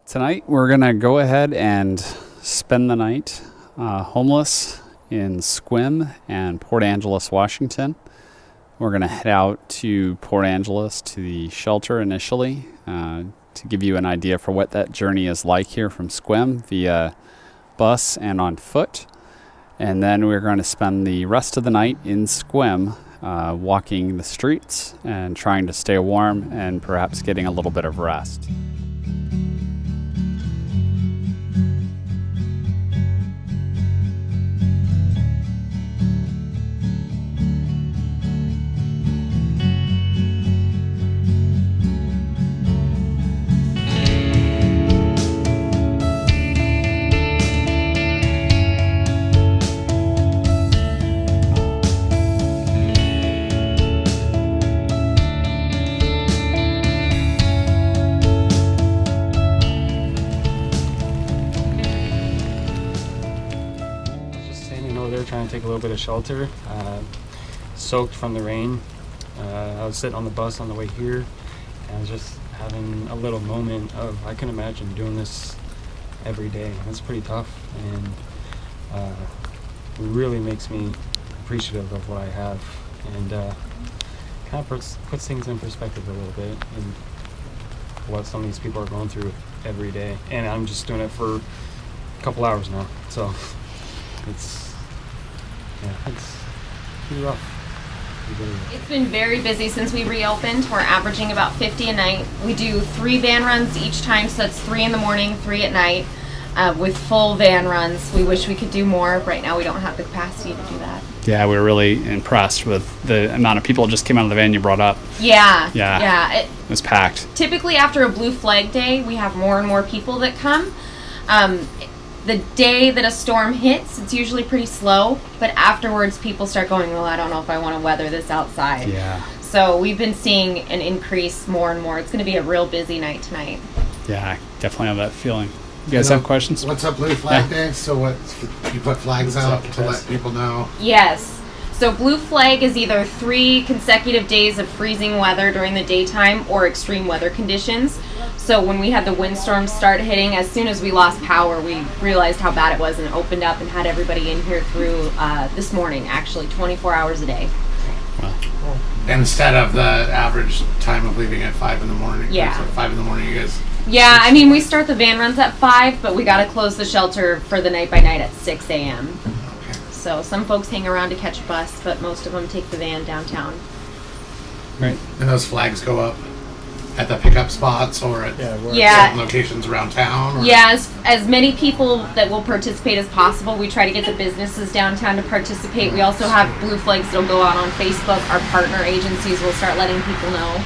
Tonight we're going to go ahead and spend the night homeless in Sequim and Port Angeles, Washington. We're going to head out to Port Angeles to the shelter initially to give you an idea for what that journey is like here from Sequim via bus and on foot. And then we're going to spend the rest of the night in Sequim walking the streets and trying to stay warm and perhaps getting a little bit of rest. Trying to take a little bit of shelter, soaked from the rain. I was sitting on the bus on the way here, and I was just having a little moment of, I couldn't imagine doing this every day. It's pretty tough, and it really makes me appreciative of what I have, and kind of puts things in perspective a little bit, and what some of these people are going through every day. And I'm just doing it for a couple hours now, so it's pretty rough. It's been very busy since we reopened. We're averaging about 50 a night. We do 3 van runs each time, so that's 3 in the morning, 3 at night, with full van runs. We wish we could do more. Right now we don't have the capacity to do that. Yeah, we were really impressed with the amount of people that just came out of the van you brought up. Yeah. It was packed. Typically after a Blue Flag Day, we have more and more people that come. The day that a storm hits, it's usually pretty slow, but afterwards people start going, well, I don't know if I want to weather this outside. Yeah. So we've been seeing an increase more and more. It's going to be a real busy night tonight. Yeah, I definitely have that feeling. You guys have questions? What's up Blue Flag Day? So what, you put flags out to let people know? Yes. So Blue Flag is either 3 consecutive days of freezing weather during the daytime or extreme weather conditions. So when we had the windstorms start hitting, as soon as we lost power, we realized how bad it was and opened up and had everybody in here through this morning, actually, 24 hours a day. Wow. Instead of the average time of leaving at 5 in the morning? Yeah. So 5 in the morning, you guys? Yeah, I mean, we start the van runs at 5, but we got to close the shelter for the night by night at 6 a.m. Okay. So some folks hang around to catch a bus, but most of them take the van downtown. Right. And those flags go up at the pickup spots or at certain locations around town? Or? Yeah, as many people that will participate as possible. We try to get the businesses downtown to participate. We also have blue flags that'll go out on Facebook. Our partner agencies will start letting people know.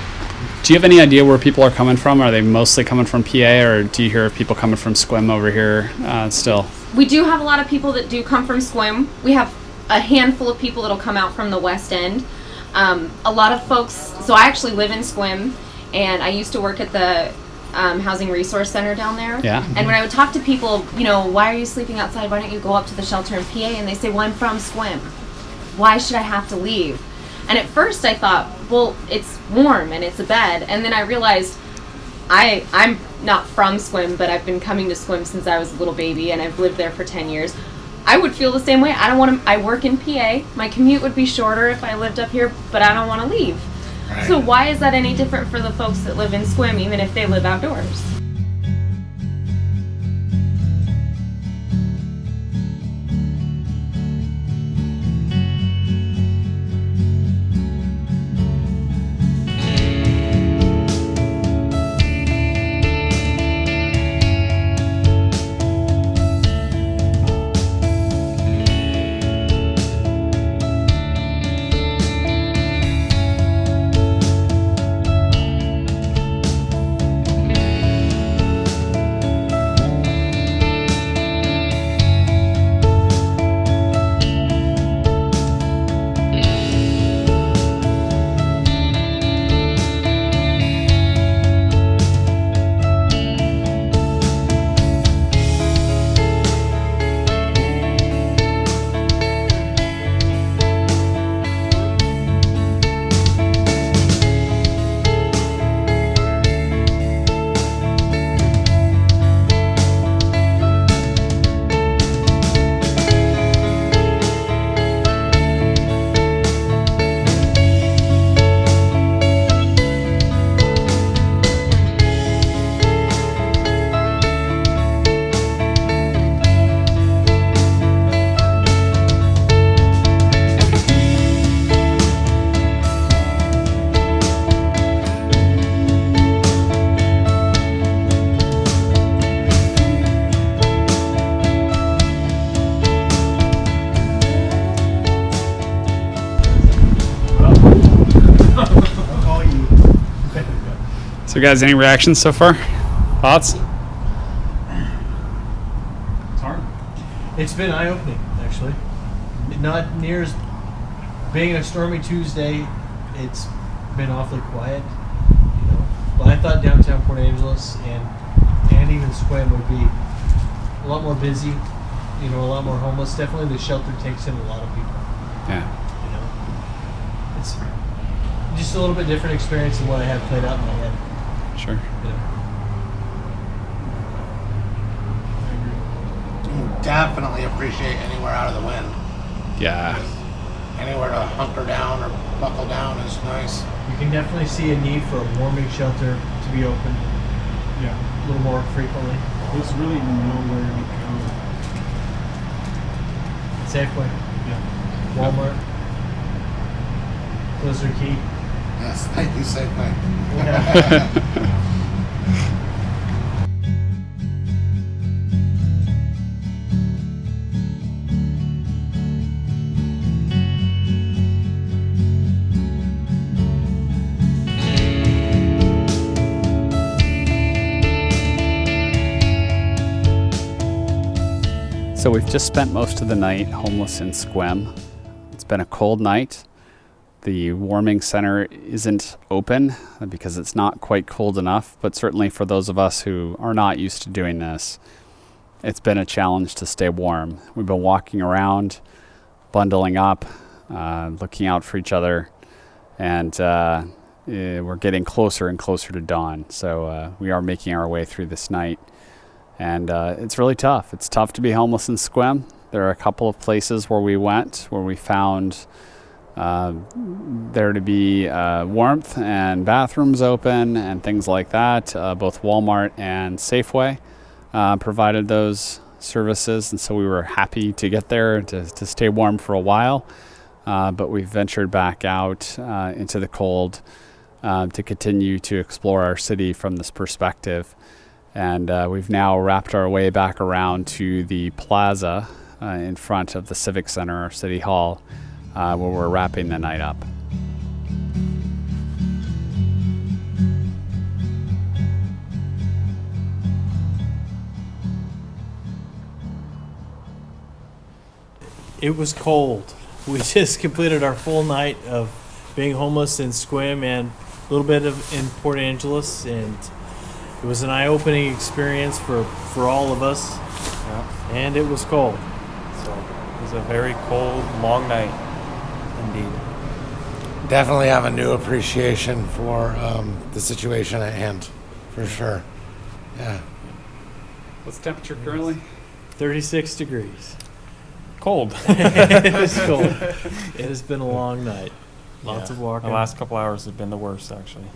Do you have any idea where people are coming from? Are they mostly coming from PA, or do you hear people coming from Sequim over here still? We do have a lot of people that do come from Sequim. We have a handful of people that'll come out from the West End. A lot of folks, so I actually live in Sequim, and I used to work at the Housing Resource Center down there. Yeah. And when I would talk to people, why are you sleeping outside? Why don't you go up to the shelter in PA? And they say, well, I'm from Sequim. Why should I have to leave? And at first I thought, well, it's warm and it's a bed. And then I realized I'm not from Sequim, but I've been coming to Sequim since I was a little baby, and I've lived there for 10 years. I would feel the same way. I work in PA. My commute would be shorter if I lived up here, but I don't want to leave. Right. So why is that any different for the folks that live in Sequim, even if they live outdoors? So, guys, any reactions so far? Thoughts? It's hard. It's been eye-opening, actually. Not near as being a stormy Tuesday. It's been awfully quiet, you know. But I thought downtown Port Angeles and even Sequim would be a lot more busy. You know, a lot more homeless. Definitely, the shelter takes in a lot of people. Yeah. You know, it's just a little bit different experience than what I had played out in my head. Sure. You know. Definitely appreciate anywhere out of the wind. Yeah. Anywhere to hunker down or buckle down is nice. You can definitely see a need for a warming shelter to be open. Yeah. A little more frequently. There's really nowhere to go. Safeway, Yeah. Walmart. Those are key. Yes, thank you, Safeway. Yeah. So we've just spent most of the night homeless in Sequim. It's been a cold night. The warming center isn't open because it's not quite cold enough, but certainly for those of us who are not used to doing this, it's been a challenge to stay warm. We've been walking around, bundling up, looking out for each other, and we're getting closer and closer to dawn. So we are making our way through this night. And it's really tough. It's tough to be homeless in Sequim. There are a couple of places where we went where we found there to be warmth and bathrooms open and things like that. Both Walmart and Safeway provided those services, and so we were happy to get there to stay warm for a while. But we've ventured back out into the cold to continue to explore our city from this perspective. And we've now wrapped our way back around to the plaza in front of the Civic Center, our City Hall, where we're wrapping the night up. It was cold. We just completed our full night of being homeless in Sequim and a little bit of in Port Angeles, and it was an eye-opening experience for all of us. Yeah. And it was cold. So it was a very cold, long night, indeed. Definitely have a new appreciation for the situation at hand, for sure. Yeah. What's the temperature currently? 36 degrees. Cold. It was cold. It has been a long night. Lots of walking. The last couple hours have been the worst, actually.